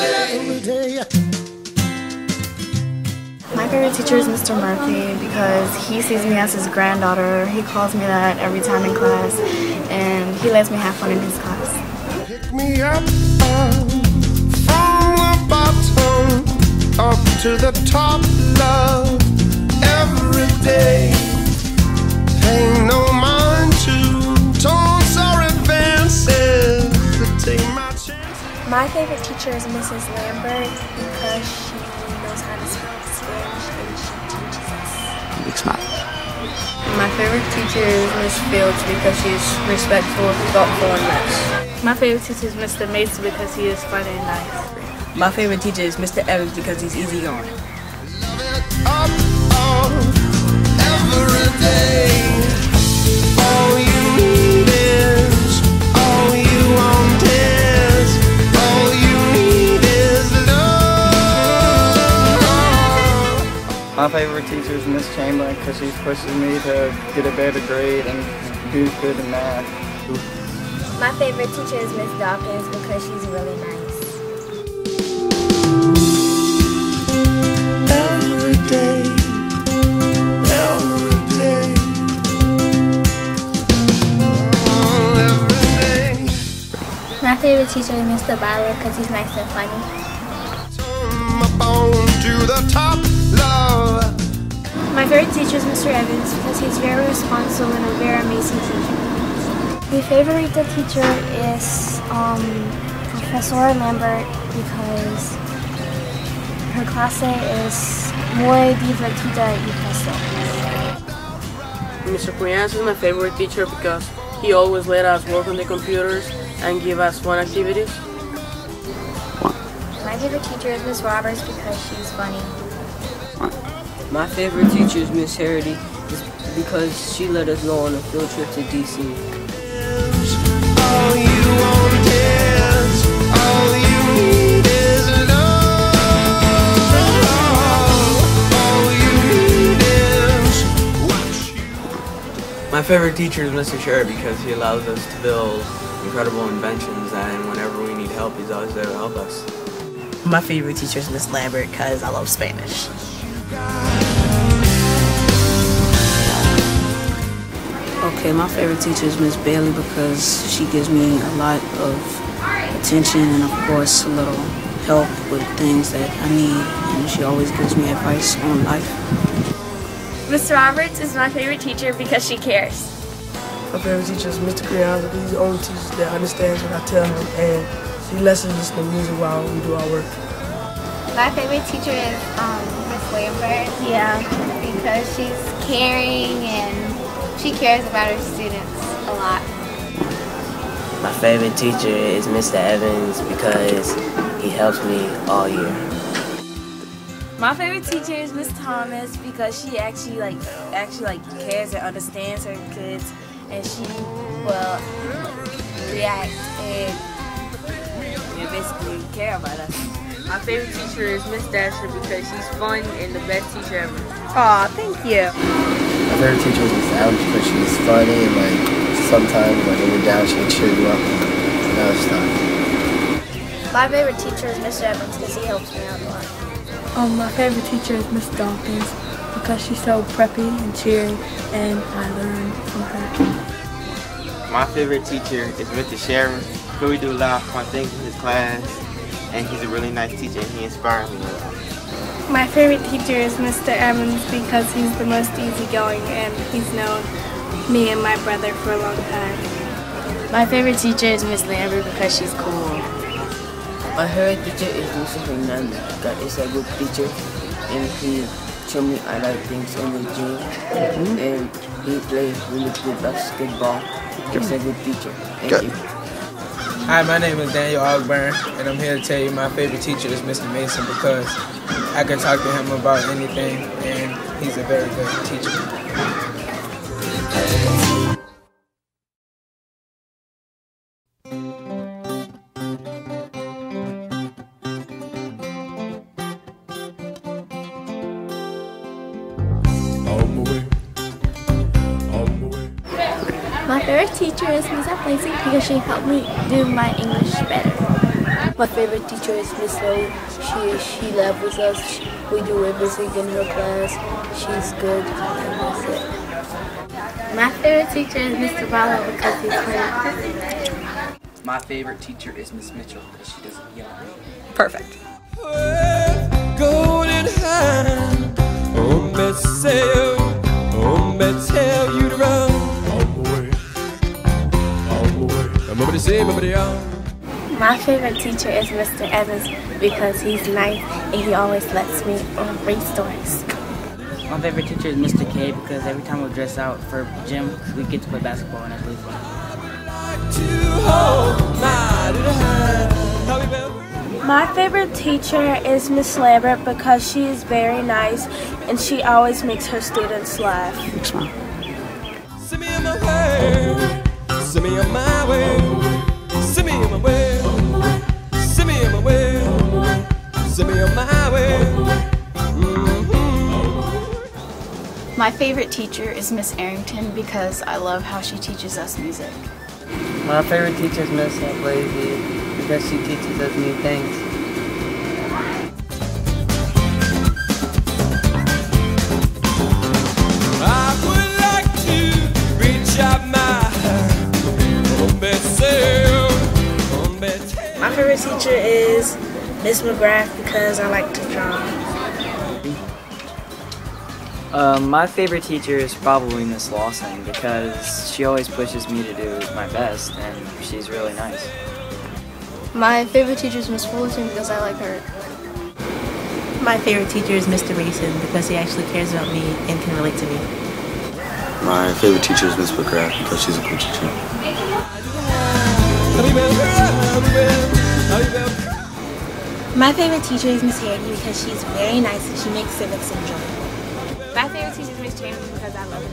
every day. My favorite teacher is Mr. Murphy because he sees me as his granddaughter. He calls me that every time in class, and he lets me have fun in his class. Pick me up from the bottom up to the top, love, every day. Paying no mind to taunts or advances to take my chances. My favorite teacher is Mrs. Lambert because she knows how to speak Spanish and she teaches us. Big smile. My favorite teacher is Miss Fields because she's respectful, thoughtful, and nice. My favorite teacher is Mr. Mason because he is funny and nice. My favorite teacher is Mr. Evans because he's easygoing. Up, every day. All you need is, all you want is, all you need is love. My favorite teacher is Miss Chamberlain because she pushes me to get a better grade and do good in math. My favorite teacher is Miss Dawkins because she's really nice. Every day, every day, every day. My favorite teacher is Mr. Byler because he's nice and funny. Turn my bone to the top, love. My favorite teacher is Mr. Evans because he's very responsible and a very amazing teacher. My favorite teacher is Professor Lambert because her clase es muy divertida y fácil. Mr. Priance is my favorite teacher because he always let us work on the computers and give us fun activities. My favorite teacher is Miss Roberts because she's funny. My favorite teacher is Miss Harity because she let us go on a field trip to DC. All you want is, all you need is love. All you need is what you. My favorite teacher is Mr. Sherry because he allows us to build incredible inventions, and whenever we need help, he's always there to help us. My favorite teacher is Miss Lambert because I love Spanish. Okay, my favorite teacher is Miss Bailey because she gives me a lot of attention and of course a little help with things that I need, and she always gives me advice on life. Mr. Roberts is my favorite teacher because she cares. My favorite teacher is Mr. Creon. He's the only teacher that understands what I tell him, and he lets us listen to music while we do our work. My favorite teacher is Miss Lambert. Yeah, because she's caring and she cares about her students a lot. My favorite teacher is Mr. Evans because he helps me all year. My favorite teacher is Miss Thomas because she actually cares and understands her kids, and she will react and basically care about us. My favorite teacher is Miss Dasher because she's fun and the best teacher ever. Aw, thank you. My favorite teacher is Miss Allen because she's funny and sometimes when you're down she can cheer you up and other stuff. My favorite teacher is Mr. Evans because he helps me out a lot. My favorite teacher is Miss Dawkins because she's so preppy and cheery, and I learn from her. My favorite teacher is Mr. Sharon because we do a lot of fun things in his class, and he's a really nice teacher and he inspires me a lot. My favorite teacher is Mr. Evans because he's the most easygoing and he's known me and my brother for a long time. My favorite teacher is Miss Lambert because she's cool. My favorite teacher is Mr. Hernandez because he's a good teacher and he showed me I like things in the gym, and he plays really good basketball. He's a good teacher. Thank you. Hi, my name is Daniel Ogburn, and I'm here to tell you my favorite teacher is Mr. Mason because I can talk to him about anything, and he's a very good teacher. My favorite teacher is Miss Lacey because she helped me do my English better. My favorite teacher is Miss Lowe. She laughs with us. We do everything in her class. She's good. And that's it. My favorite teacher is Mr. Barlow because he's funny. My favorite teacher is Miss Mitchell because she doesn't yell at me. Perfect. Golden hand, oh, let's sail, oh, let's tell you to run. All the way, everybody say, everybody out. My favorite teacher is Mr. Evans because he's nice and he always lets me read stories. My favorite teacher is Mr. K because every time we dress out for gym, we get to play basketball and that's really fun. My favorite teacher is Miss Lambert because she is very nice and she always makes her students laugh. Send me on my way, send me on my way, send me on my way, send me on my way, send me on my way. My favorite teacher is Miss Arrington because I love how she teaches us music. My favorite teacher is Miss Lazy because she teaches us new things. I would like to reach out my hand. My favorite teacher is Miss McGrath because I like to draw. My favorite teacher is probably Miss Lawson because she always pushes me to do my best and she's really nice. My favorite teacher is Miss Fullerton because I like her. My favorite teacher is Mr. Mason because he actually cares about me and can relate to me. My favorite teacher is Miss McGrath because she's a cool teacher. My favorite teacher is Miss Hardy because she's very nice and she makes civics enjoyable. My favorite teacher is Miss Chambers because I love her.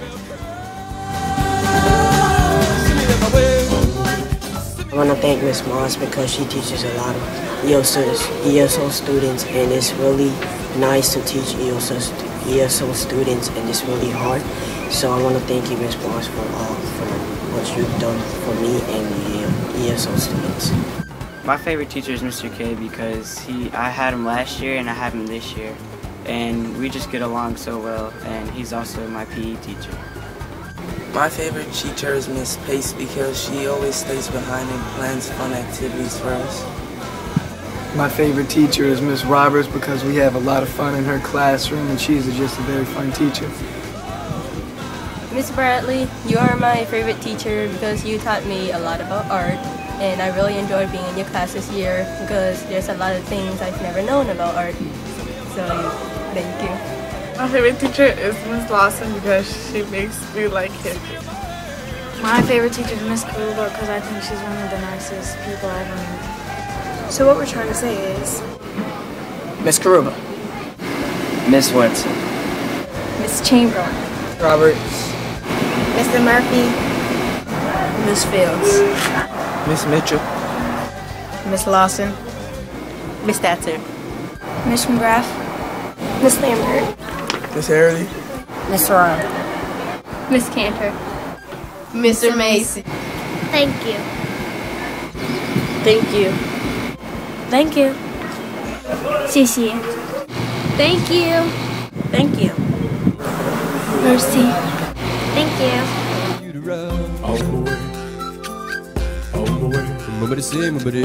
I want to thank Miss Moss because she teaches a lot of ESO students, and it's really nice to teach ESO students, and it's really hard. So I want to thank you, Miss Moss, for what you've done for me and the ESO students. My favorite teacher is Mr. K because I had him last year and I have him this year. And we just get along so well, and he's also my PE teacher. My favorite teacher is Miss Pace because she always stays behind and plans fun activities for us. My favorite teacher is Miss Roberts because we have a lot of fun in her classroom and she's just a very fun teacher. Miss Bradley, you are my favorite teacher because you taught me a lot about art, and I really enjoyed being in your class this year because there's a lot of things I've never known about art. So, thank you. My favorite teacher is Miss Lawson because she makes me like history. My favorite teacher is Miss Karuba because I think she's one of the nicest people I've ever met. So what we're trying to say is... Miss Karuba. Miss Woodson. Miss Chamberlain. Roberts. Mr. Murphy. Miss Fields. Miss Mitchell. Miss Lawson. Miss Thatcher. Miss McGrath. Miss Lambert. Miss Harley. Miss Ryan. Miss Cantor. Mr. Mason. Thank you. Thank you. Thank you. 谢谢. Thank you. Thank you. Mercy. Thank you. All the way, remember to say, remember to